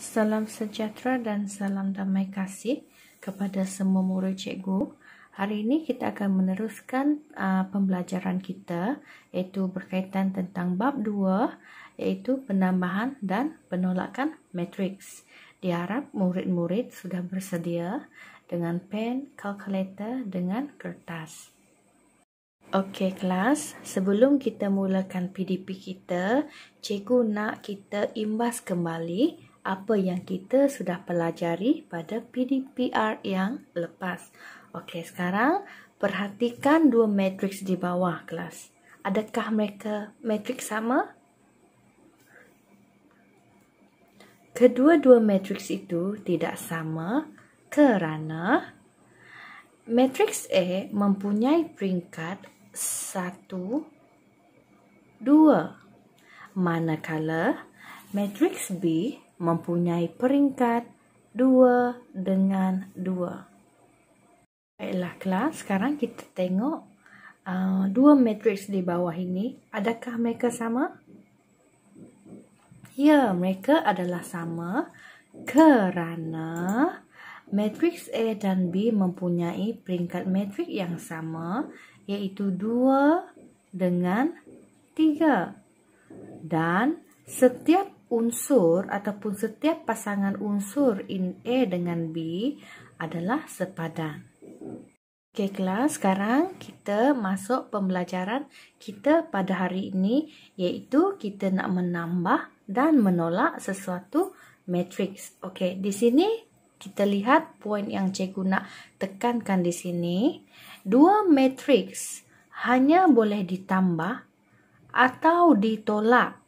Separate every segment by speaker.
Speaker 1: Salam sejahtera dan salam damai kasih kepada semua murid cikgu. Hari ini kita akan meneruskan pembelajaran kita, iaitu berkaitan tentang bab 2, iaitu penambahan dan penolakan matriks. Diharap murid-murid sudah bersedia dengan pen, kalkulator dengan kertas. Okey kelas, sebelum kita mulakan PDP kita, cikgu nak kita imbas kembali apa yang kita sudah pelajari pada PDPR yang lepas. Okey, sekarang perhatikan dua matriks di bawah kelas. Adakah mereka matriks sama? Kedua-dua matriks itu tidak sama kerana matriks A mempunyai peringkat 1, 2. Manakala matriks B mempunyai peringkat 2 dengan 2. Baiklah kelas, sekarang kita tengok dua matriks di bawah ini. Adakah mereka sama? Ya, mereka adalah sama kerana matriks A dan B mempunyai peringkat matrik yang sama, iaitu 2 dengan 3. Dan setiap unsur ataupun setiap pasangan unsur in A dengan B adalah sepadan. Okey kelas, sekarang kita masuk pembelajaran kita pada hari ini, iaitu kita nak menambah dan menolak sesuatu matriks. Okey, di sini kita lihat poin yang cikgu nak tekankan di sini. Dua matriks hanya boleh ditambah atau ditolak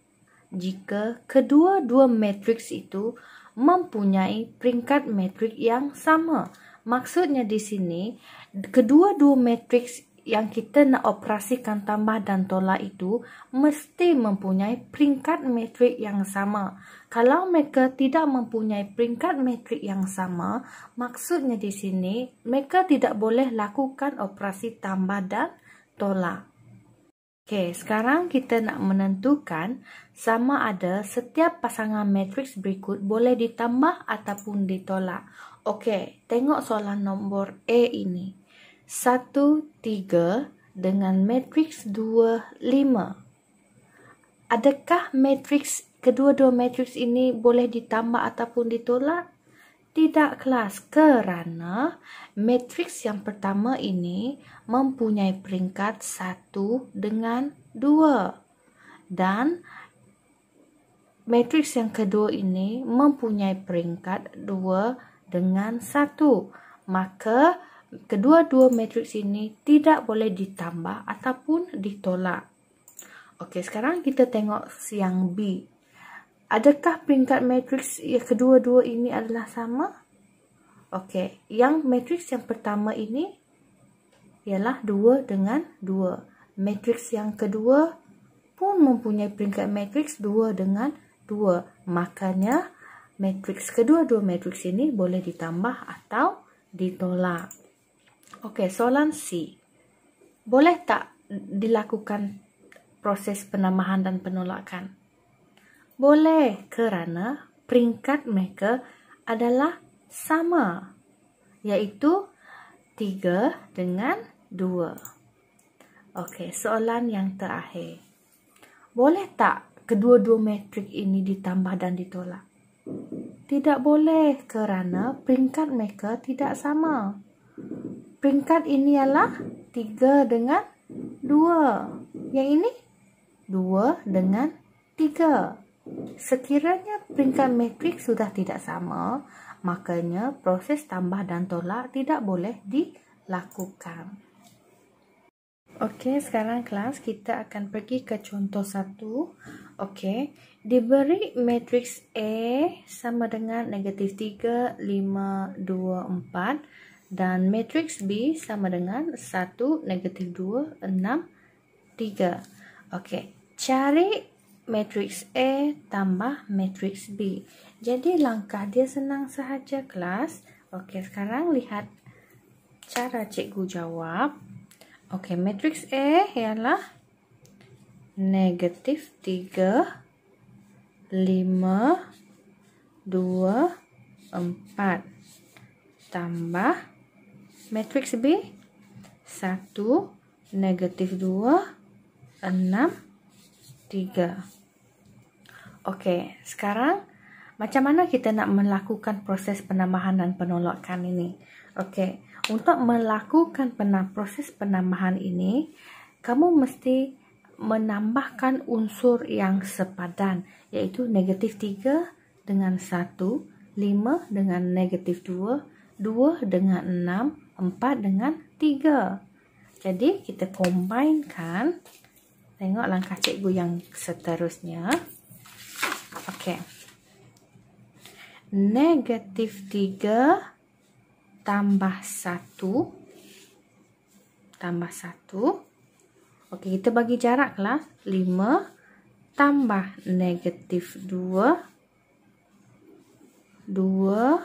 Speaker 1: jika kedua-dua matriks itu mempunyai peringkat matrik yang sama. Maksudnya di sini, kedua-dua matriks yang kita nak operasikan tambah dan tolak itu mesti mempunyai peringkat matrik yang sama. Kalau mereka tidak mempunyai peringkat matrik yang sama, maksudnya di sini mereka tidak boleh lakukan operasi tambah dan tolak. Okey, sekarang kita nak menentukan sama ada setiap pasangan matriks berikut boleh ditambah ataupun ditolak. Okey, tengok soalan nombor A ini. 1, 3 dengan matriks 2, 5. Adakah matriks kedua-dua matriks ini boleh ditambah ataupun ditolak? Tidak kelas, kerana matriks yang pertama ini mempunyai peringkat 1 dengan 2. Dan matriks yang kedua ini mempunyai peringkat 2 dengan 1. Maka kedua-dua matriks ini tidak boleh ditambah ataupun ditolak. Okey, sekarang kita tengok yang B. Adakah peringkat matriks yang kedua-dua ini adalah sama? Okey, yang matriks yang pertama ini ialah 2 dengan 2. Matriks yang kedua pun mempunyai peringkat matriks 2 dengan 2. Makanya matriks kedua-dua matriks ini boleh ditambah atau ditolak. Okey, soalan C. Boleh tak dilakukan proses penambahan dan penolakan? Boleh, kerana peringkat mereka adalah sama, iaitu 3 dengan 2. Okey, soalan yang terakhir. Boleh tak kedua-dua matrik ini ditambah dan ditolak? Tidak boleh, kerana peringkat mereka tidak sama. Peringkat ini ialah 3 dengan 2. Yang ini 2 dengan 3. Sekiranya peringkat matrik sudah tidak sama, makanya proses tambah dan tolak tidak boleh dilakukan. Okey, sekarang kelas kita akan pergi ke contoh 1. Okey, diberi matriks A sama dengan negatif 3, 5, 2, 4 dan matriks B sama dengan 1, negatif 2, 6, 3. Okey, cari matriks A tambah matriks B. Jadi langkah dia senang sahaja kelas. Okey, sekarang lihat cara cikgu jawab. Okey, matriks A ialah negatif 3, 5, 2, 4. Tambah matriks B, 1, negatif 2, 6, 3. Oke, sekarang macam mana kita nak melakukan proses penambahan dan penolakan ini? Oke, untuk melakukan proses penambahan ini, kamu mesti menambahkan unsur yang sepadan, yaitu negatif 3 dengan 1, 5 dengan negatif 2, 2 dengan 6, 4 dengan 3. Jadi kita combinekan. Tengok langkah cikgu yang seterusnya. Oke. Negatif 3 tambah 1 tambah 1. Oke, kita bagi jarak kelas. 5 tambah negatif 2, 2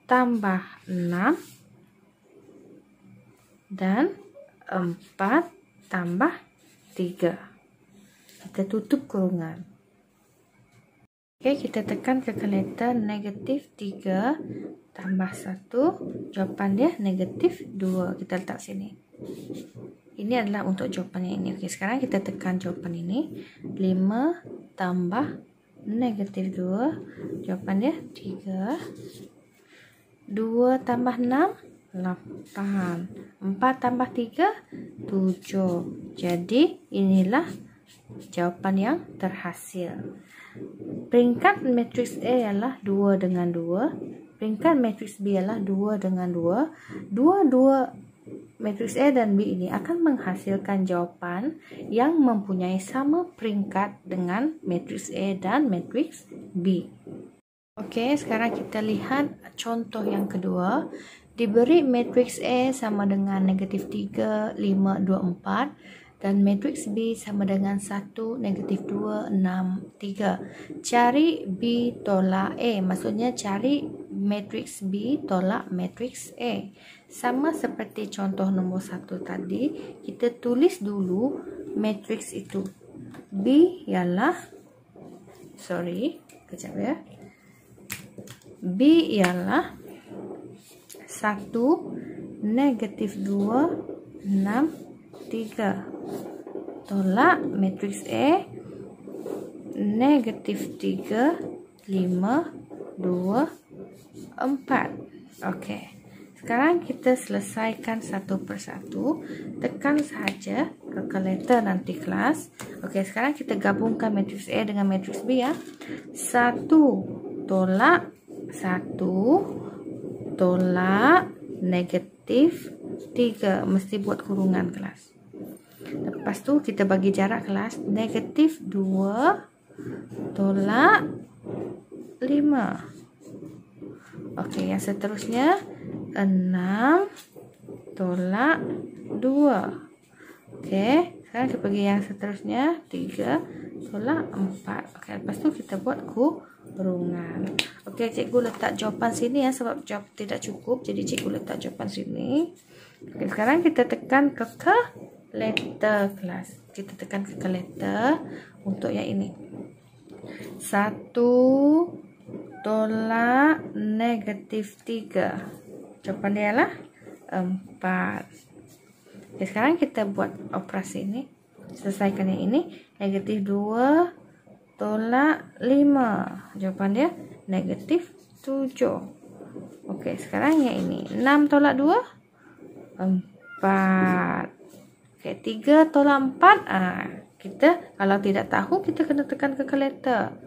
Speaker 1: tambah 6, dan 4 tambah 3. Kita tutup kurungan. Oke, kita tekan kalkulator. Negatif 3 tambah 1. Jawapan dia negatif 2. Kita letak sini. Ini adalah untuk jawapannya ini. Oke, sekarang kita tekan jawapan ini. 5 tambah negatif 2. Jawapan dia 3. 2 tambah 6, 8. 4 tambah 3, 7. Jadi, inilah jawapan yang terhasil. Peringkat matriks A adalah 2 dengan 2. Peringkat matriks B adalah 2 dengan 2. Dua-dua matriks A dan B ini akan menghasilkan jawapan yang mempunyai sama peringkat dengan matriks A dan matriks B. Oke, sekarang kita lihat contoh yang kedua. Diberi matriks A sama dengan negatif 3, 5, 2, 4. Dan matriks B sama dengan 1, negatif 2, 6, 3. Cari B tolak A. Maksudnya cari matriks B tolak matriks A. Sama seperti contoh nombor 1 tadi, kita tulis dulu matriks itu. B ialah, kejap ya. B ialah 1, negatif 2, 6, 3. Tolak matriks A, negatif 3, 5, 2, 4. Oke. Sekarang kita selesaikan satu persatu. Tekan saja kalkulator nanti kelas. Oke, sekarang kita gabungkan matriks A dengan matriks B ya. 1 tolak 1 tolak negatif 3. Mesti buat kurungan kelas. Lepas tu kita bagi jarak kelas. Negatif 2 tolak 5. Oke, yang seterusnya 6 tolak 2. Oke, sekarang kita pergi yang seterusnya 3 tolak 4. Oke, lepas tu kita buat kurungan. Oke, cikgu letak jawapan sini ya, sebab jawab tidak cukup. Jadi cikgu letak jawapan sini. Oke, sekarang kita tekan kalkulator kelas. Kita tekan kalkulator untuk yang ini. 1 tolak negatif 3. Jawapan dia adalah 4. Oke, sekarang kita buat operasi ini. Selesaikan yang ini. Negatif 2 tolak 5. Jawapan dia negatif 7. Oke, sekarang yang ini. 6 tolak 2. 4. Oke, 3 tolak 4. Kita kalau tidak tahu, kita kena tekan kalkulator.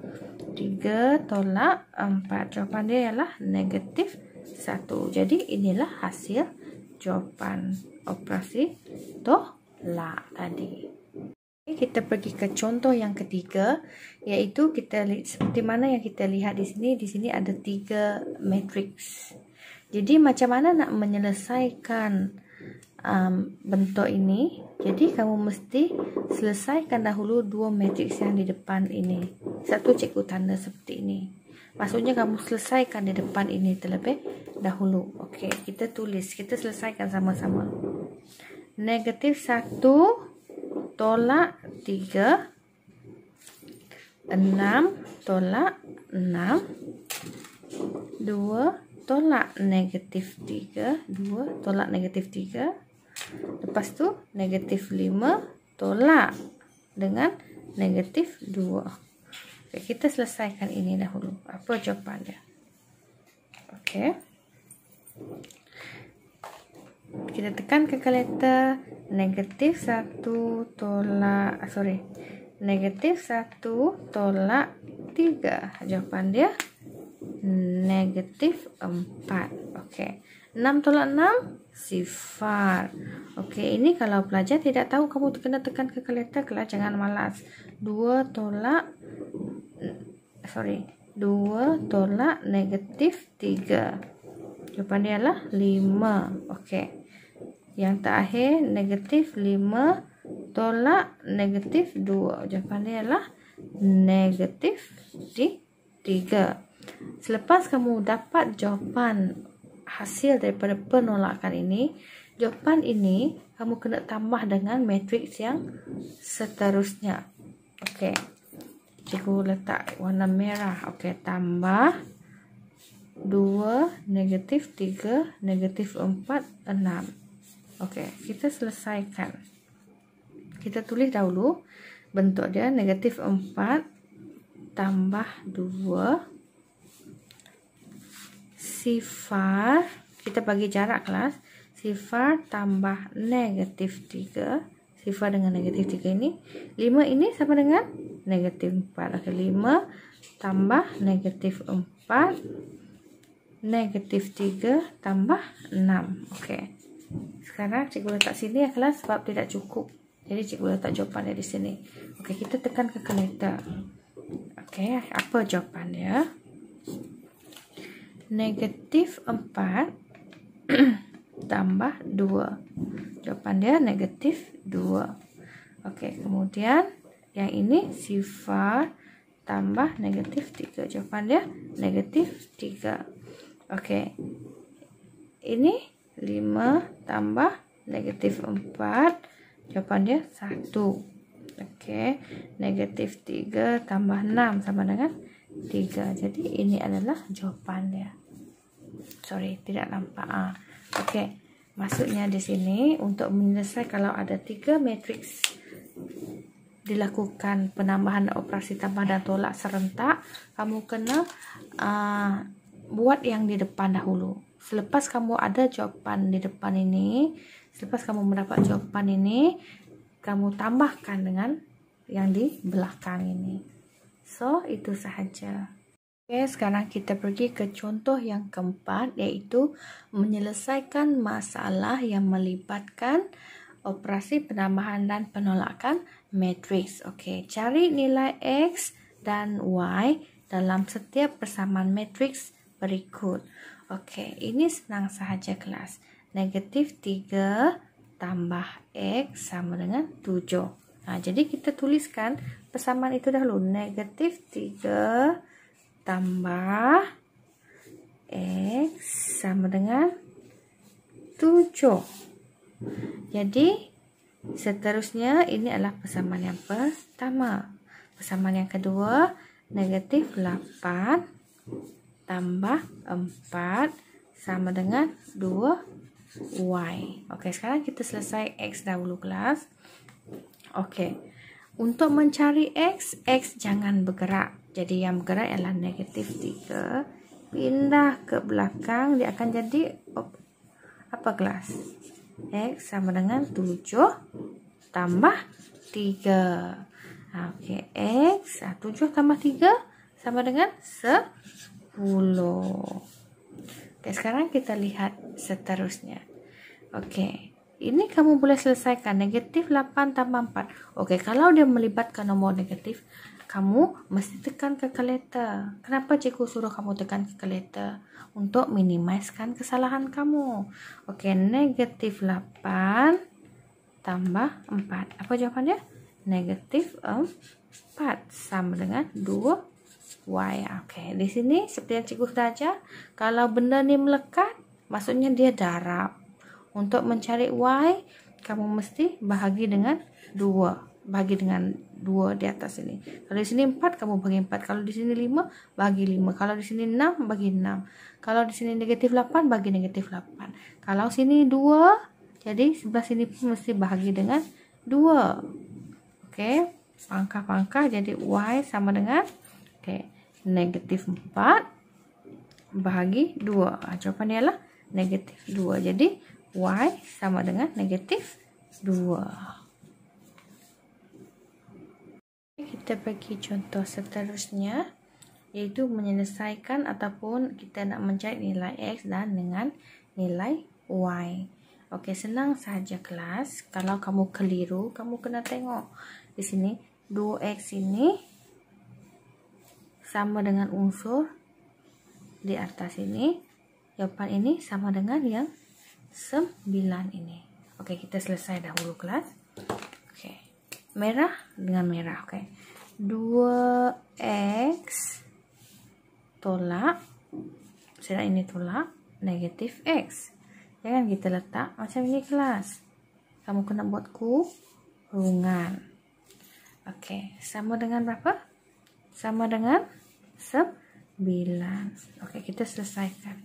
Speaker 1: 3 tolak 4. Jawapan dia ialah negatif 1. Jadi inilah hasil jawapan operasi tolak tadi. Kita pergi ke contoh yang ketiga, yaitu kita seperti mana yang kita lihat di sini. Di sini ada 3 matriks. Jadi macam mana nak menyelesaikan bentuk ini? Jadi kamu mesti selesaikan dahulu 2 matriks yang di depan ini. Satu cikgu tanda seperti ini. Maksudnya kamu selesaikan di depan ini terlebih dahulu. Oke, kita tulis. Kita selesaikan sama-sama. Negatif 1 tolak 3. 6 tolak 6. 2 tolak negatif 3. 2 tolak negatif 3. Lepas tu negatif 5 tolak dengan negatif 2. Okay, kita selesaikan ini dahulu. Apa jawapannya? Okey. Kita tekan kalkulator. Negatif 1 tolak negatif 1 tolak 3. Jawapan dia negatif 4. Okey. 6 tolak 6 sifar. Okey, ini kalau pelajar tidak tahu, kamu kena tekan kalkulator kelas, jangan malas. 2 tolak negatif 3. Jawapan dia adalah 5. Okey. Yang terakhir negatif 5 tolak negatif 2. Jawapan dia adalah negatif 3. Selepas kamu dapat jawapan hasil daripada penolakan ini, jawapan ini kamu kena tambah dengan matriks yang seterusnya. Okey. Cikgu letak warna merah. Okey, tambah 2 negatif 3 negatif 4 6. Okey, kita selesaikan. Kita tulis dahulu bentuk dia. Negatif 4 tambah 2 sifar, kita bagi jarak kelas, sifar tambah negatif 3. Sifar dengan negatif 3 ini, 5 ini sama dengan negatif 4. Okey, 5 tambah negatif 4 negatif 3 tambah 6. Okey. Sekarang cikgu letak sini ya kelas, sebab tidak cukup. Jadi cikgu letak jawapannya di sini. Okey, kita tekan kalkulator. Okey, apa jawapannya? Negatif 4 tambah 2. Jawapan dia negatif 2. Okey, kemudian yang ini sifar tambah negatif 3. Jawapan dia negatif 3. Okey. Ini 5 tambah negatif 4. Jawapan dia 1. Okey. Negatif 3 tambah 6 sama dengan 3. Jadi ini adalah jawapannya. Tidak nampak. Okey. Maksudnya di sini untuk menyelesaikan kalau ada 3 matriks dilakukan penambahan operasi tambah dan tolak serentak, kamu kena buat yang di depan dahulu. Selepas kamu ada jawapan di depan ini, selepas kamu mendapat jawapan ini, kamu tambahkan dengan yang di belakang ini. So, itu sahaja. Oke, sekarang kita pergi ke contoh yang keempat, iaitu menyelesaikan masalah yang melibatkan operasi penambahan dan penolakan matriks. Oke, cari nilai X dan Y dalam setiap persamaan matriks berikut. Oke, ini senang sahaja kelas. Negatif 3 tambah X sama dengan 7. Nah, jadi kita tuliskan persamaan itu dahulu. Negatif 3 tambah X sama dengan 7. Jadi, seterusnya ini adalah persamaan yang pertama. Persamaan yang kedua, negatif 8 tambah 4 sama dengan 2Y. Oke, sekarang kita selesai X dahulu kelas. Oke, untuk mencari X jangan bergerak. Jadi yang bergerak adalah negatif 3. Pindah ke belakang, dia akan jadi apa kelas? X sama dengan 7 tambah 3. Oke, X 7 tambah 3 sama dengan 10. Oke, sekarang kita lihat seterusnya. Oke, ini kamu boleh selesaikan. Negatif 8 tambah 4. Oke, kalau dia melibatkan nomor negatif, kamu mesti tekan kalkulator. Kenapa cikgu suruh kamu tekan kalkulator? Untuk minimizekan kesalahan kamu. Oke, negatif 8 tambah 4. Apa jawabannya? Negatif 4 sama dengan 2Y. Oke, di sini seperti yang cikgu sudah ajar, kalau benda ni melekat, maksudnya dia darab. Untuk mencari Y, kamu mesti bahagi dengan 2. bagi dengan 2 di atas ini. Kalau di sini 4, kamu bagi 4. Kalau di sini 5, bagi 5. Kalau di sini 6, bagi 6. Kalau di sini negatif 8, bagi negatif 8. Kalau sini 2, jadi sebelah sini pun mesti bahagi dengan 2. Oke, pangkah-pangkah, jadi Y sama dengan negatif 4 bahagi 2. Jawabannya adalah negatif 2. Jadi Y sama dengan negatif 2. Kita pergi contoh seterusnya, yaitu menyelesaikan ataupun kita nak mencari nilai X dan dengan nilai Y. Okey, senang saja kelas. Kalau kamu keliru, kamu kena tengok. Di sini 2X ini sama dengan unsur di atas ini. Jawapan ini sama dengan yang 9 ini. Okey, kita selesai dahulu kelas. Okey. Merah dengan merah. Okey. 2X tolak, sedang ini tolak, negatif X. Jangan kita letak macam ini kelas. Kamu kena buat kurungan. Okey, sama dengan berapa? Sama dengan 9. Okey, kita selesaikan.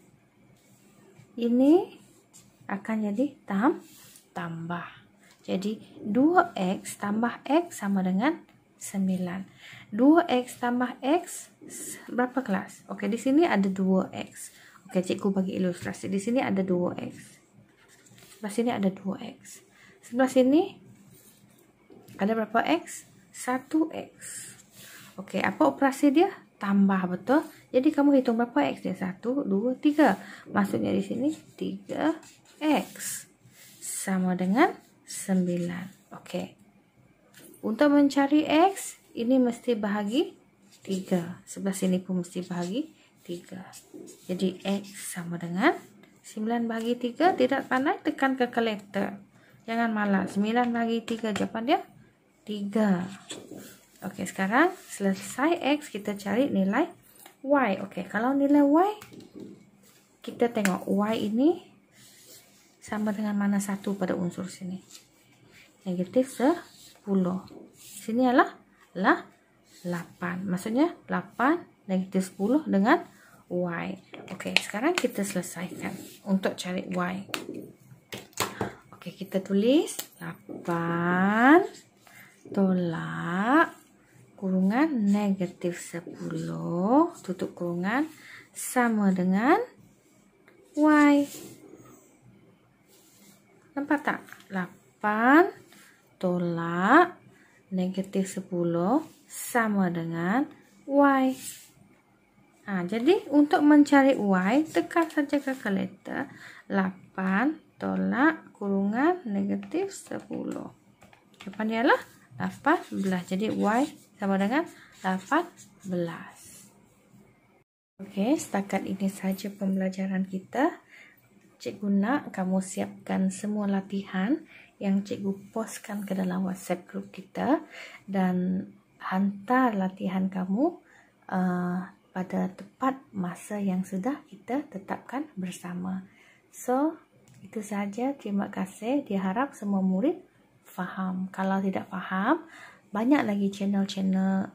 Speaker 1: Ini akan jadi tambah. Jadi 2X tambah X sama dengan 9. 2X tambah X berapa kelas? Okey, di sini ada 2X. Okey, cikgu bagi ilustrasi. Di sini ada 2X. Sebelah sini ada 2X. Sebelah sini ada berapa X? 1X. Okey, apa operasi dia? Tambah, betul? Jadi kamu hitung berapa X dia? 1, 2, 3. Maksudnya di sini 3X sama dengan 9. Okey. Untuk mencari X, ini mesti bahagi 3. Sebelah sini pun mesti bahagi 3. Jadi X sama dengan 9 bahagi 3. Tidak pandai, tekan kalkulator. Jangan malas. 9 bahagi 3, jawapan dia 3. Okey, sekarang selesai X, kita cari nilai Y. Okey, kalau nilai Y, kita tengok Y ini sama dengan mana satu pada unsur sini? Negatif 10. Sini adalah 8. Maksudnya 8 negatif 10 dengan Y. Okey, sekarang kita selesaikan untuk cari Y. Okey, kita tulis 8 tolak kurungan negatif 10 tutup kurungan sama dengan Y. Nampak tak? 8 tolak negatif 10 sama dengan Y. Jadi untuk mencari Y, tekan saja kalkulator. 8 tolak kurungan negatif 10. Jawapannya adalah 18. Jadi Y sama dengan 18. Okey, setakat ini saja pembelajaran kita. Cikgu nak kamu siapkan semua latihan yang cikgu postkan ke dalam WhatsApp group kita dan hantar latihan kamu pada tepat masa yang sudah kita tetapkan bersama. So, itu saja. Terima kasih. Diharap semua murid faham. Kalau tidak faham, banyak lagi channel-channel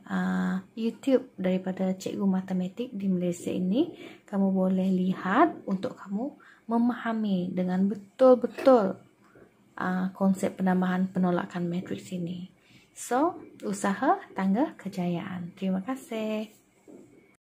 Speaker 1: YouTube daripada cikgu matematik di Malaysia ini. Kamu boleh lihat untuk kamu memahami dengan betul-betul konsep penambahan penolakan matriks ini. So, usaha tangga kejayaan. Terima kasih.